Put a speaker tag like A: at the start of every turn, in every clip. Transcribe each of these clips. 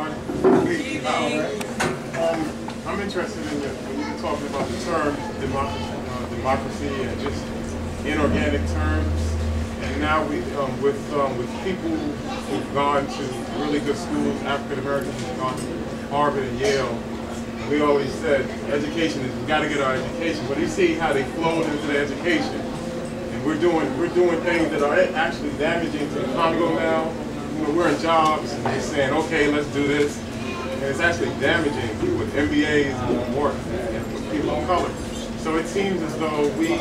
A: everybody. I'm interested in when you've been talking about the term democracy and just inorganic terms. And now we, with people who've gone to really good schools, African Americans who've gone to Harvard and Yale, we always said education is, we got to get our education. But you see how they flowed into the education. And we're doing things that are actually damaging to the Congo now. You know, we're in jobs and they're saying, okay, let's do this. And it's actually damaging with MBAs and work and with people of color. So it seems as though we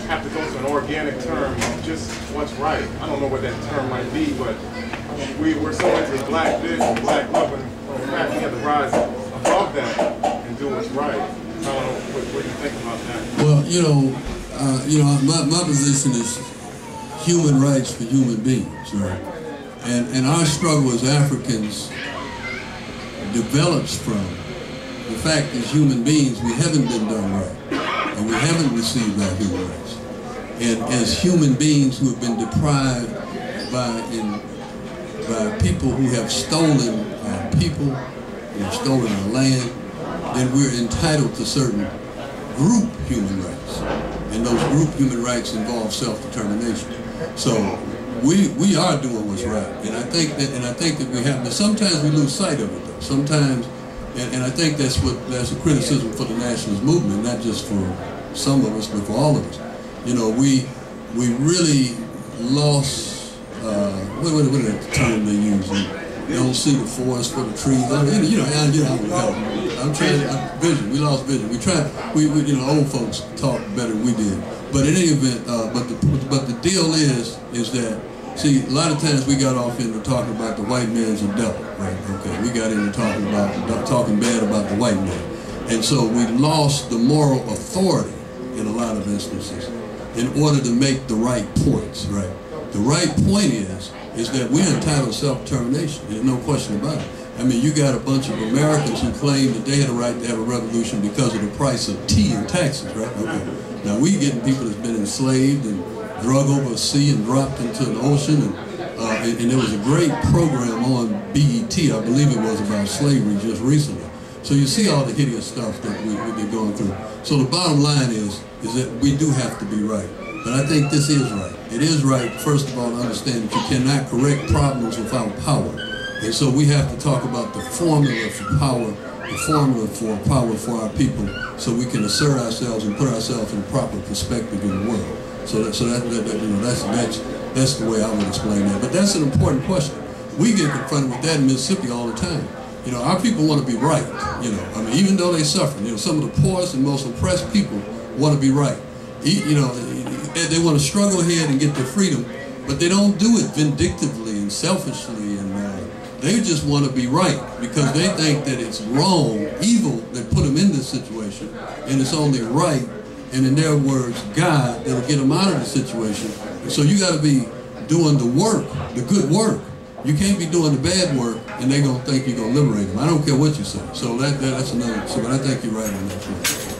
A: have to go to an organic term of just what's right. I don't know what that term might be, but we're so into black this and black love, and in fact we have to rise above that and do what's right. I don't know what do you think about that?
B: Well, my position is human rights for human beings, right? And our struggle as Africans develops from the fact that as human beings we haven't been done right, and we haven't received our human rights. And as human beings who have been deprived by people who have stolen our people, who have stolen our land, then we're entitled to certain group human rights. And those group human rights involve self-determination. So we are doing what's right. And I think that we have, but sometimes we lose sight of it though. Sometimes, and I think that's a criticism for the nationalist movement, not just for some of us, but for all of us. You know, we really lost, what is that term they use? You don't see the forest for the trees. I'm trying to, vision, we lost vision. Old folks talk better than we did. But in any event, but the deal is that, see, a lot of times we got off into talking about the white man's a devil, right? Okay, we got into talking bad about the white man. And so we lost the moral authority in a lot of instances in order to make the right points, right? The right point is that we're entitled to self-determination. There's no question about it. I mean, you got a bunch of Americans who claim that they had a right to have a revolution because of the price of tea and taxes, right? Okay. Now we getting people that's been enslaved and drug over a sea and dropped into the ocean, and there was a great program on BET, I believe it was, about slavery just recently. So you see all the hideous stuff that we've been going through. So the bottom line is that we do have to be right. But I think this is right. It is right, first of all, to understand that you cannot correct problems without power. And so we have to talk about the formula for power, the formula for power for our people, so we can assert ourselves and put ourselves in proper perspective in the world. So that's the way I would explain that. But that's an important question. We get confronted with that in Mississippi all the time. You know, our people want to be right. You know, I mean, even though they suffer, you know, some of the poorest and most oppressed people want to be right. You know, they want to struggle ahead and get their freedom, but they don't do it vindictively and selfishly, and they just want to be right because they think that it's wrong, evil that put them in this situation, and it's only right, and in their words, God, that'll get them out of the situation. So you got to be doing the work, the good work. You can't be doing the bad work, and they're going to think you're going to liberate them. I don't care what you say. So that's another, but I think you're right on that point.